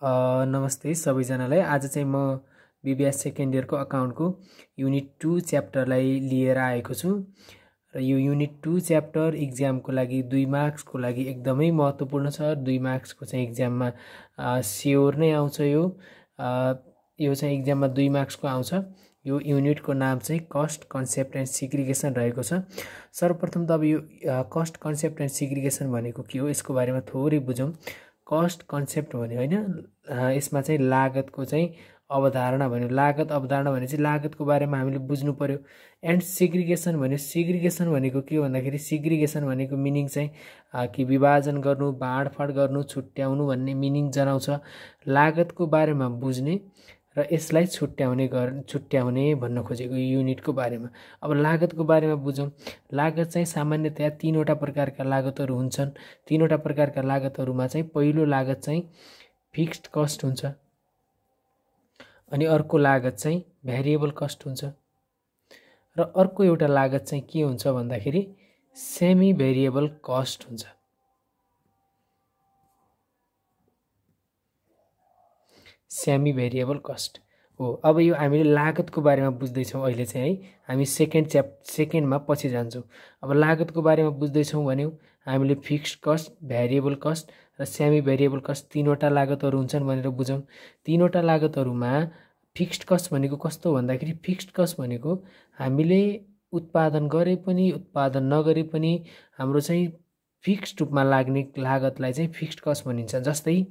नमस्ते सबैजनालाई। आज चाहिँ म बीबीएस सेकेन्ड इयरको अकाउन्टको युनिट 2 च्याप्टरलाई लिएर आएको छु र यो युनिट 2 च्याप्टर इक्जामको लागि 2 मार्क्सको लागि एकदमै महत्त्वपूर्ण छ। 2 मार्क्सको चाहिँ इक्जाममा स्योर नै आउँछ। यो चाहिँ इक्जाममा 2 मार्क्सको आउँछ। यो युनिटको नाम चाहिँ कस्ट, कन्सेप्ट एन्ड सिग्रिगेसन रहेको छ। सर्वप्रथम त अब यो कस्ट, कन्सेप्ट एन्ड सिग्रिगेसन भनेको के हो यसको बारेमा थोरै बुझौँ। कस्ट कन्सेप्ट भन्यो होइन, यसमा चाहिँ लागतको चाहिँ अवधारणा भन्यो। लागत अवधारणा भने चाहिँ लागतको बारेमा हामीले बुझ्नु पर्यो। एन्ड सिग्रिगेसन भन्यो, सिग्रिगेसन भनेको के हो भन्दाखेरि सिग्रिगेसन भनेको मिनिङ चाहिँ कि विभाजन गर्नु, बाँडफाँड गर्नु, छुट्याउनु भन्ने मिनिङ जनाउँछ। लागतको बारेमा बुझ्ने र यसलाई छुट्याउने भन्न खोजेको युनिटको बारेमा। अब लागतको बारेमा बुझौँ। लागत चाहिँ सामान्यतया 3वटा प्रकारका लागतहरू हुन्छन्। 3वटा प्रकारका लागतहरूमा चाहिँ पहिलो लागत चाहिँ फिक्स्ड कस्ट हुन्छ, अनि अर्को लागत चाहिँ भ्यारिएबल कस्ट हुन्छ, र अर्को एउटा लागत चाहिँ के हुन्छ भन्दाखेरि सेमी भ्यारिएबल कस्ट हुन्छ। सेमी भ्यारिएबल कस्ट हो। अब यो हामीले लागतको बारेमा बुझ्दैछौँ अहिले चाहिँ है। हामी सेकेन्डमा पछि जान्छौँ। अब लागतको बारेमा बुझ्दैछौँ भन्यौँ हामीले फिक्स्ड कस्ट, भ्यारिएबल कस्ट र सेमी भ्यारिएबल कस्ट 3वटा लागतहरू हुन्छन् भनेर बुझौँ। 3वटा लागतहरूमा फिक्स्ड कस्ट भनेको कस्तो भन्दाखेरि फिक्स्ड कस्ट भनेको हामीले उत्पादन गरे पनि उत्पादन नगरे पनि हाम्रो चाहिँ फिक्स्ड रूपमा लाग्ने लागतलाई चाहिँ फिक्स्ड कस्ट भनिन्छ। जस्तै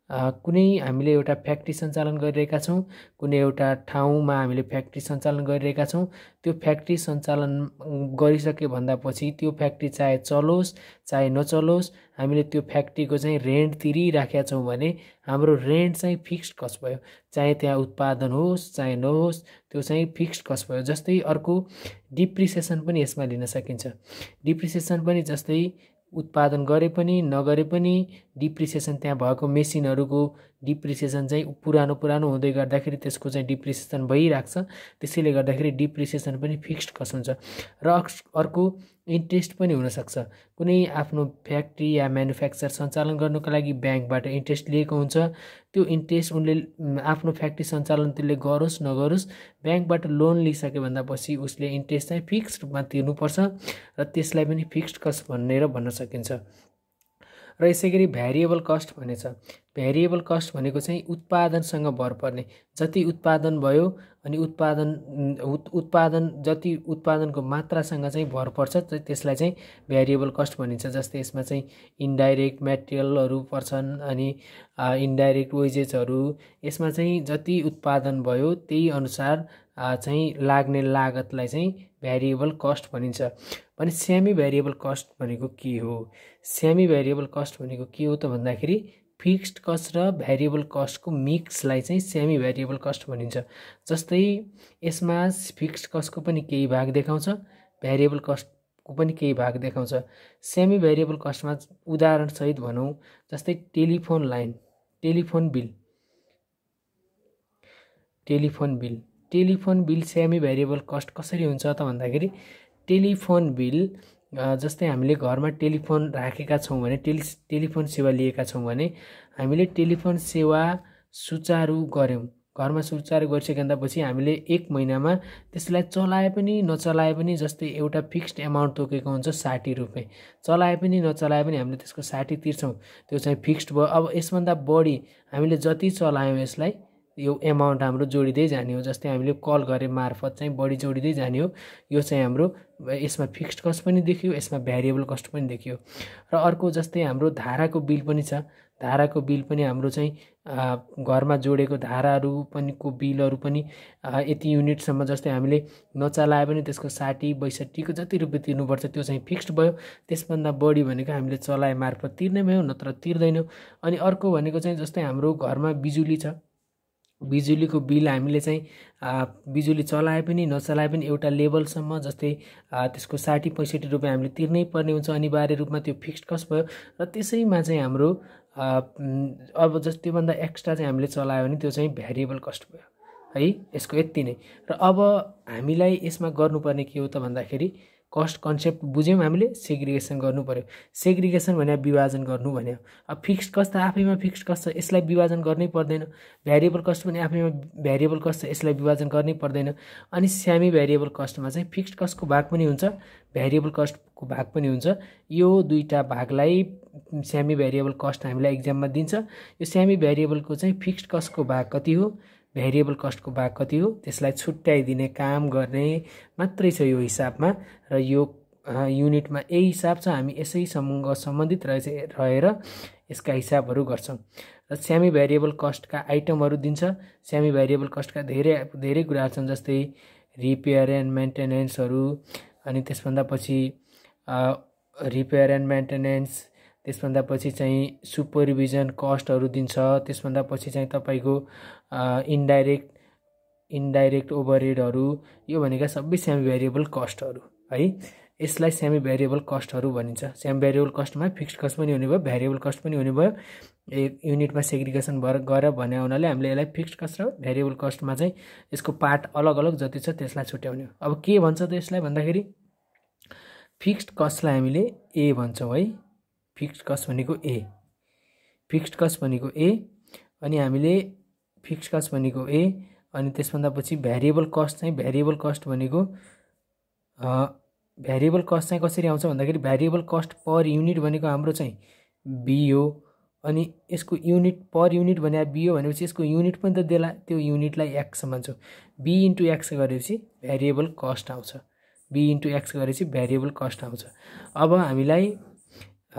कुनै हामीले एउटा फ्याक्ट्री सञ्चालन गरिरहेका छौँ, कुनै एउटा ठाउँमा हामीले फ्याक्ट्री सञ्चालन गरिरहेका छौँ। त्यो फ्याक्ट्री सञ्चालन गरिसके भन्दा पछि त्यो फ्याक्ट्री चाहे चलोस् चाहे नचलोस्, हामीले त्यो फ्याक्ट्रीको चाहिँ रेन्ट तिरिराखेका छौँ भने हाम्रो रेन्ट चाहिँ फिक्स्ड कस्ट भयो। चाहे त्यहाँ उत्पादन होस् चाहे नहोस्, त्यो चाहिँ फिक्स्ड कस्ट भयो। जस्तै अर्को डिप्रिसिएसन पनि यसमा लिन सकिन्छ। डिप्रिसिएसन पनि जस्तै उत्पादन गरे पनि नगरे पनि डिप्रिसिएसन, त्यहाँ भएको मेसिनहरूको डिप्रिसिएसन चाहिँ पुरानो हुँदै गर्दाखेरि त्यसको चाहिँ डिप्रिसिएसन भइराख्छ। त्यसैले गर्दाखेरि डिप्रिसिएसन पनि फिक्स्ड कस्ट हुन्छ। र अर्को इन्ट्रेस्ट पनि हुनसक्छ। कुनै आफ्नो फ्याक्ट्री या म्यानुफ्याक्चर सञ्चालन गर्नुको लागि ब्याङ्कबाट इन्ट्रेस्ट लिएको हुन्छ। त्यो इन्ट्रेस्ट उनले आफ्नो फ्याक्ट्री सञ्चालन त्यसले गरोस् नगरोस्, ब्याङ्कबाट लोन लिइसके भन्दा पछि उसले इन्ट्रेस्ट चाहिँ फिक्स्ड रूपमा तिर्नुपर्छ र त्यसलाई पनि फिक्स्ड कस्ट भन्न सकिन्छ। र यसै गरी भ्यारिएबल कस्ट भन्ने छ। भ्यारिएबल कस्ट भनेको चाहिँ उत्पादनसँग भर पर्ने। जति उत्पादन भयो अनि जति उत्पादनको मात्रासँग चाहिँ भर पर्छ त्यसलाई चाहिँ भ्यारिएबल कस्ट भनिन्छ। जस्तै यसमा चाहिँ इन्डाइरेक्ट मेटेरियलहरू पर्छन् अनि इन्डाइरेक्ट वेजेसहरू। यसमा चाहिँ जति उत्पादन भयो त्यही अनुसार चाहिँ लाग्ने लागतलाई चाहिँ भ्यारिएबल कस्ट भनिन्छ। भने सेमी भ्यारिएबल कस्ट भनेको के हो? सेमी भ्यारिएबल कस्ट भनेको के हो त भन्दाखेरि फिक्स्ड कस्ट र भ्यारिएबल कस्टको मिक्सलाई चाहिँ सेमी भ्यारिएबल कस्ट भनिन्छ। जस्तै यसमा फिक्स्ड कस्टको पनि केही भाग देखाउँछ, भ्यारिएबल कस्टको पनि केही भाग देखाउँछ। सेमी भ्यारिएबल कस्टमा उदाहरणसहित भनौँ, जस्तै telephone line, telephone bill semi variable cost कसरी हुन्छ त भन्दाखेरि टेलिफोन बिल जस्तै हामीले घरमा टेलिफोन राखेका छौँ भने, टेलिफोन सेवा लिएका छौँ भने हामीले टेलिफोन सेवा सुचारू गऱ्यौँ, घरमा सुचारू गरिसकेपछि हामीले 1 महिनामा त्यसलाई चलाए पनि नचलाए पनि, जस्तै एउटा फिक्स्ड एमाउन्ट तोकेको हुन्छ 60 रुपैयाँ, चलाए पनि नचलाए पनि हामीले त्यसको 60 तिर्छौँ, त्यो चाहिँ फिक्स्ड भयो। अब यसभन्दा बढी हामीले जति चलायौँ यसलाई यो एमाउन्ट हाम्रो जोडिँदै जाने हो। जस्तै हामीले कल गरे मार्फत चाहिँ बढी जोडिँदै जाने हो। यो चाहिँ हाम्रो यसमा फिक्स्ड कस्ट पनि देखियो, यसमा भ्यारिएबल कस्ट पनि देखियो। र अर्को जस्तै हाम्रो धाराको बिल पनि छ। धाराको बिल पनि हाम्रो चाहिँ घरमा जोडेको धाराहरू पनि को बिलहरू पनि यति युनिटसम्म, जस्तै हामीले नचलाए पनि त्यसको 60-62 को जति रुपियाँ तिर्नुपर्छ त्यो चाहिँ फिक्स्ड भयो। त्यसभन्दा बढी भनेको हामीले चलाए मार्फत तिर्ने भयो, नत्र तिर्दैनौँ। अनि अर्को भनेको चाहिँ जस्तै हाम्रो घरमा बिजुली छ, बिजुलीको बिल हामीले चाहिँ बिजुली चलाए पनि नचलाए पनि एउटा लेभलसम्म, जस्तै त्यसको 60-65 रुपियाँ हामीले तिर्नै पर्ने हुन्छ अनिवार्य रूपमा, त्यो फिक्स्ड कस्ट भयो। र त्यसैमा चाहिँ हाम्रो अब त्योभन्दा एक्स्ट्रा चाहिँ हामीले चलायो भने त्यो चाहिँ भ्यारिएबल कस्ट भयो है। यसको यति नै। र अब हामीलाई यसमा गर्नुपर्ने के हो त भन्दाखेरि कस्ट कन्सेप्ट बुझ्यौँ हामीले सेग्रिगेसन गर्नु पर्यो। सेग्रिगेसन भने विभाजन गर्नु भन्यो। अब फिक्स्ड कस्ट त आफैमा फिक्स्ड कस्ट छ, यसलाई विभाजन गर्नै पर्दैन। भ्यारिएबल कस्ट पनि आफैमा भ्यारिएबल कस्ट छ, यसलाई विभाजन गर्नै पर्दैन। अनि सेमी भ्यारिएबल कस्टमा चाहिँ फिक्स्ड कस्टको भाग पनि हुन्छ, भ्यारिएबल कस्टको भाग पनि हुन्छ। यो दुईटा भागलाई सेमी भ्यारिएबल कस्ट हामीलाई एक्जाममा दिन्छ। यो सेमी भ्यारिएबलको चाहिँ फिक्स्ड कस्टको भाग कति हो, भ्यारिएबल कस्टको भाग कति हो, त्यसलाई छुट्याइदिने काम गर्ने मात्रै छ यो हिसाबमा। र यो युनिटमा यही हिसाब छ, हामी यसैसँग सम्बन्धित रहेर यसका हिसाबहरू गर्छौँ। र सेमी भ्यारिएबल कस्टका आइटमहरू दिन्छ। सेमी भ्यारिएबल कस्टका धेरै कुराहरू छन्, जस्तै रिपेयर एन्ड मेन्टेनेन्सहरू, अनि त्यसभन्दा पछि रिपेयर एन्ड मेन्टेनेन्स, त्यसभन्दा पछि चाहिँ सुपरभिजन कस्टहरू दिन्छ। त्यसभन्दा पछि चाहिँ तपाईँको इन्डाइरेक्ट ओभरहेडहरू, यो भनेका सबै सेमी भ्यारिएबल कस्टहरू है। यसलाई सेमी भ्यारिएबल कस्टहरू भनिन्छ। सेमी भ्यारिएबल कस्टमा फिक्स्ड कस्ट पनि हुने भयो, भ्यारिएबल कस्ट पनि हुने भयो। युनिटमा सेग्रिगेसन गरेर भने हुनाले हामीले यसलाई फिक्स्ड कस्ट र भ्यारिएबल कस्टमा चाहिँ यसको पार्ट अलग अलग जति छ त्यसलाई छुट्याउने हो। अब के भन्छ त यसलाई भन्दाखेरि फिक्स्ड कस्टलाई हामीले ए भन्छौँ है। फिक्स्ड कस्ट भनेको ए, फिक्स्ड कस्ट भनेको ए, अनि हामीले फिक्स्ड कस्ट भनेको ए, अनि त्यसभन्दा पछि भ्यारिएबल कस्ट चाहिँ भ्यारिएबल कस्ट भनेको भ्यारिएबल कस्ट चाहिँ कसरी आउँछ भन्दाखेरि भ्यारिएबल कस्ट पर युनिट भनेको हाम्रो चाहिँ बी हो। अनि यसको युनिट पर युनिट भने बी हो भनेपछि यसको युनिट पनि त देला, त्यो युनिटलाई एक्स मान्छौँ। बी इन्टु एक्स गरेपछि भ्यारिएबल कस्ट आउँछ, बी इन्टु एक्स गरेपछि भ्यारिएबल कस्ट आउँछ। अब हामीलाई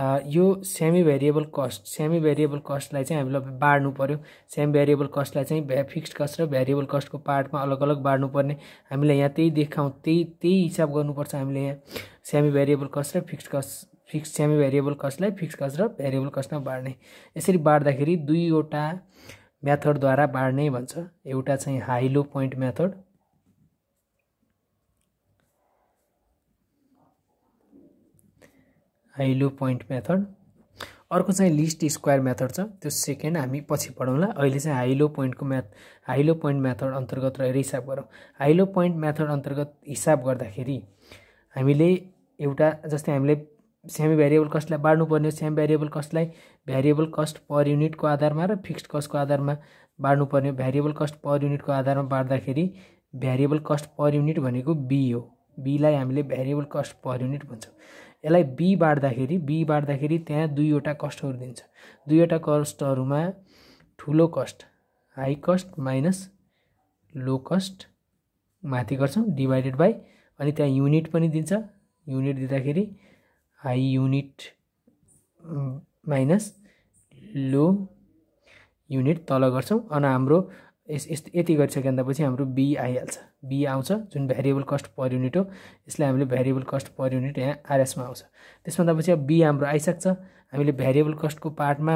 यो सेमी भ्यारिएबल कस्टलाई चाहिँ हामीलाई बाड्नु पर्यो। सेमी भ्यारिएबल कस्टलाई चाहिँ फिक्स्ड कस्ट र भ्यारिएबल कस्टको पार्टमा अलग अलग बाड्नु पर्ने। हामीले यहाँ त्यही देखाउँ, त्यही हिसाब गर्नुपर्छ हामीले यहाँ। सेमी भ्यारिएबल कस्ट र सेमी भ्यारिएबल कस्टलाई फिक्स्ड कस्ट र भ्यारिएबल कस्टमा बाड्ने। यसरी बाड्दाखेरि दुईवटा मेथडद्वारा बाड्ने भन्छ। एउटा चाहिँ high low point method, high low point method. अर्को चाहिँ लिस्ट स्क्वायर मेथड छ, त्यो सेकेन्ड हामी पछि पढौँला। अहिले चाहिँ हाई लो पोइन्ट मेथड अन्तर्गत रहेर हिसाब गरौँ। हाई लो पोइन्ट मेथड अन्तर्गत हिसाब गर्दाखेरि हामीले एउटा जस्तै हामीले सेमी भ्यारिएबल कस्टलाई बाड्नुपर्ने, सेमी भ्यारिएबल कस्टलाई भ्यारिएबल कस्ट पर युनिटको आधारमा र फिक्स्ड कस्टको आधारमा बाड्नुपर्ने। भ्यारिएबल कस्ट पर युनिटको आधारमा बाड्दाखेरि भ्यारिएबल कस्ट पर युनिट भनेको बी हो, बीलाई हामीले भ्यारिएबल कस्ट पर युनिट भन्छौँ। यसलाई बी बाड्दाखेरि त्यहाँ दुईवटा कस्टहरू दिन्छ। दुईवटा कस्टहरूमा ठुलो cost high cost minus low cost माथि गर्छौँ डिभाइडेड बाई, अनि त्यहाँ युनिट पनि दिन्छ। युनिट दिँदाखेरि high unit minus low unit तल गर्छौँ। अनि हाम्रो यति गरिसकेपछि हाम्रो बी आइहाल्छ, बी आउँछ जुन भ्यारिएबल कस्ट पर युनिट हो। यसलाई हामीले भ्यारिएबल कस्ट पर युनिट यहाँ आरएसमा आउँछ। त्यसभन्दा पछि अब बी हाम्रो आइसक्छ। हामीले भ्यारिएबल कस्टको पार्टमा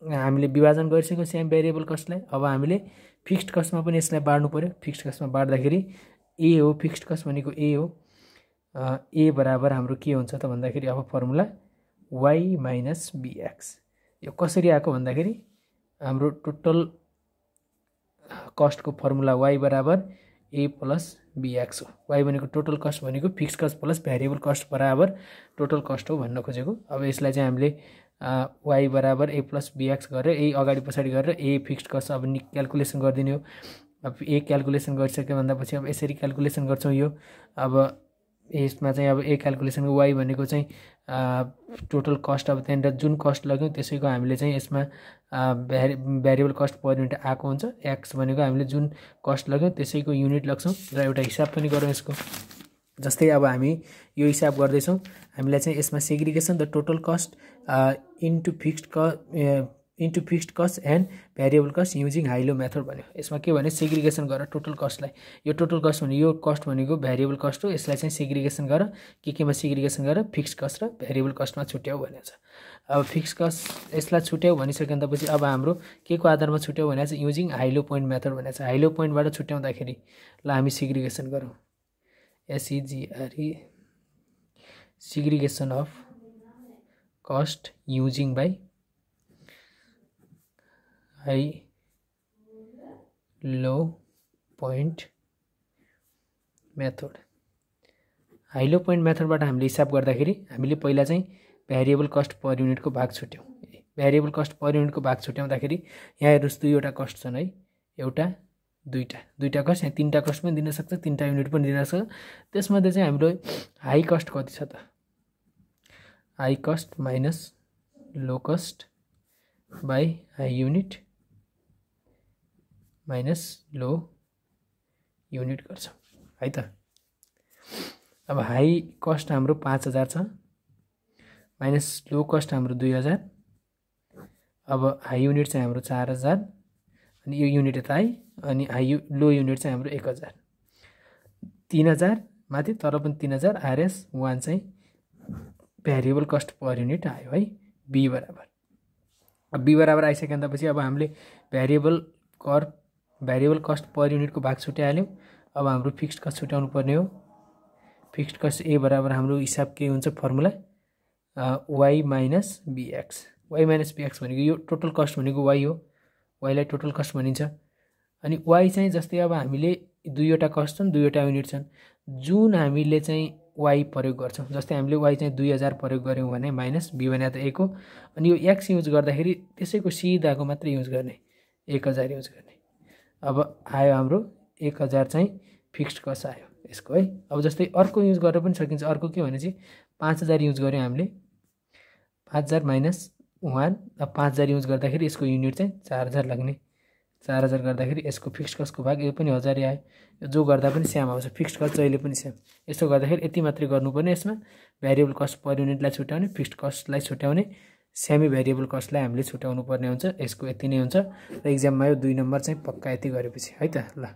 हामीले विभाजन गरिसक्यौँ सेम भ्यारिएबल कस्टलाई। अब हामीले फिक्स्ड कस्टमा पनि यसलाई बाड्नु पर्यो। फिक्स्ड कस्टमा बाड्दाखेरि ए हो, फिक्स्ड कस्ट भनेको ए हो। ए बराबर हाम्रो के हुन्छ त भन्दाखेरि अब फर्मुला वाई माइनस बिएक्स। यो कसरी आएको भन्दाखेरि हाम्रो टोटल कस्टको फर्मुला वाई बराबर ए प्लस बिएक्स हो। वाई भनेको टोटल कस्ट भनेको fixed cost plus variable cost बराबर टोटल कस्ट हो भन्न खोजेको। अब यसलाई चाहिँ हामीले वाई बराबर ए प्लस बिएक्स गरेर ए अगाडि पछाडि गरेर ए फिक्स्ड कस्ट अब क्यालकुलेसन गरिदिने हो। अब ए क्यालकुलेसन गरिसक्यो भन्दा पछि अब यसरी क्यालकुलेसन गर्छौँ। यो अब यसमा चाहिँ अब ए क्यालकुलेसनको वाई भनेको चाहिँ टोटल कस्ट, अब त्यहाँनिर जुन कस्ट लग्यौँ त्यसैको हामीले चाहिँ यसमा भ्यारिएबल कस्ट पर युनिट आएको हुन्छ। एक्स भनेको हामीले जुन कस्ट लग्यौँ त्यसैको युनिट लाग्छौँ र एउटा हिसाब पनि गरौँ यसको। जस्तै अब हामी यो हिसाब गर्दैछौँ, हामीलाई चाहिँ यसमा segregation the total cost into fixed cost and variable cost using high low method भन्यो। यसमा के भने सेग्रिगेसन गरेर टोटल कस्टलाई, यो टोटल कस्ट भने यो कस्ट भनेको भ्यारिएबल कस्ट हो, यसलाई चाहिँ सेग्रिगेसन गरेर केमा सेग्रिगेसन गरेर फिक्स्ड कस्ट र भ्यारिएबल कस्टमा छुट्याउ भनेको छ। अब फिक्स्ड कस्ट यसलाई छुट्याउ भनिसकेपछि अब हाम्रो के को आधारमा छुट्याउ भनेको छ, using high low point method भनेको छ। हाई लो पोइन्टबाट छुट्याउँदाखेरि ल हामी सेग्रिगेसन गरौँ, एसइजिआरई segregation of cost using by high low point method. High low point मेथडबाट हामीले हिसाब गर्दाखेरि हामीले पहिला चाहिँ भ्यारिएबल कस्ट पर युनिटको भाग छुट्यौँ। भ्यारिएबल कस्ट पर युनिटको भाग छुट्याउँदाखेरि यहाँ हेर्नुहोस् दुईवटा कस्ट छन् है, एउटा दुईटा कस्ट, यहाँ तीनटा कस्ट पनि दिन सक्छ, तीनटा युनिट पनि दिन सक्छ। त्यसमध्ये चाहिँ हाम्रो हाई कस्ट कति छ त, high cost minus low cost by high unit minus low unit गर्छौँ है त। अब हाई कस्ट हाम्रो 5000 छ माइनस लो कस्ट हाम्रो 2000, अब हाई युनिट चाहिँ हाम्रो 4000 अनि यो युनिट यता है, अनि लो युनिट चाहिँ हाम्रो 1000, 3000 माथि तर पनि 3000 आरएस 1 चाहिँ भ्यारिएबल कस्ट पर युनिट आयो है, बी बराबर। अब बी बराबर आइसकेपछि अब हामीले भ्यारिएबल कस्ट पर युनिटको भाग छुट्याइहाल्यौँ। अब हाम्रो फिक्स्ड कस्ट छुट्याउनु पर्ने हो। फिक्स्ड कस्ट ए बराबर हाम्रो हिसाब के हुन्छ formula, y minus b x. Y minus b x भनेको यो टोटल कस्ट भनेको वाई हो, वाईलाई टोटल कस्ट भनिन्छ। अनि वाई चाहिँ जस्तै अब हामीले दुईवटा कस्ट छन्, दुईवटा युनिट छन्, जुन हामीले चाहिँ वाई प्रयोग गर्छौँ, जस्तै हामीले वाई चाहिँ 2000 प्रयोग गऱ्यौँ भने माइनस बी भने त 1 हो, अनि यो एक्स युज गर्दाखेरि त्यसैको सिधाको मात्रै युज गर्ने, 1000 युज गर्ने। अब आयो हाम्रो 1000 चाहिँ फिक्स्ड कस्ट आयो यसको है। अब जस्तै अर्को युज गरेर पनि सकिन्छ। अर्को के भने चाहिँ 5000 युज गऱ्यौँ हामीले, 5000 माइनस 1, अब 5000 युज गर्दाखेरि यसको युनिट चाहिँ 4000 लाग्ने, 4000 गर्दाखेरि यसको फिक्स्ड कस्टको भाग यो पनि 1000 आयो। जो गर्दा पनि स्याम आउँछ, फिक्स्ड कस्ट जहिले पनि स्याम। यसो गर्दाखेरि यति मात्रै गर्नुपर्ने, यसमा भ्यारिएबल कस्ट पर युनिटलाई छुट्याउने, फिक्स्ड कस्टलाई छुट्याउने, सेमी भ्यारिएबल कस्टलाई हामीले छुट्याउनु पर्ने हुन्छ। यसको यति नै हुन्छ र इक्जाममा यो 2 नम्बर चाहिँ पक्का यति गरेपछि है त। ल।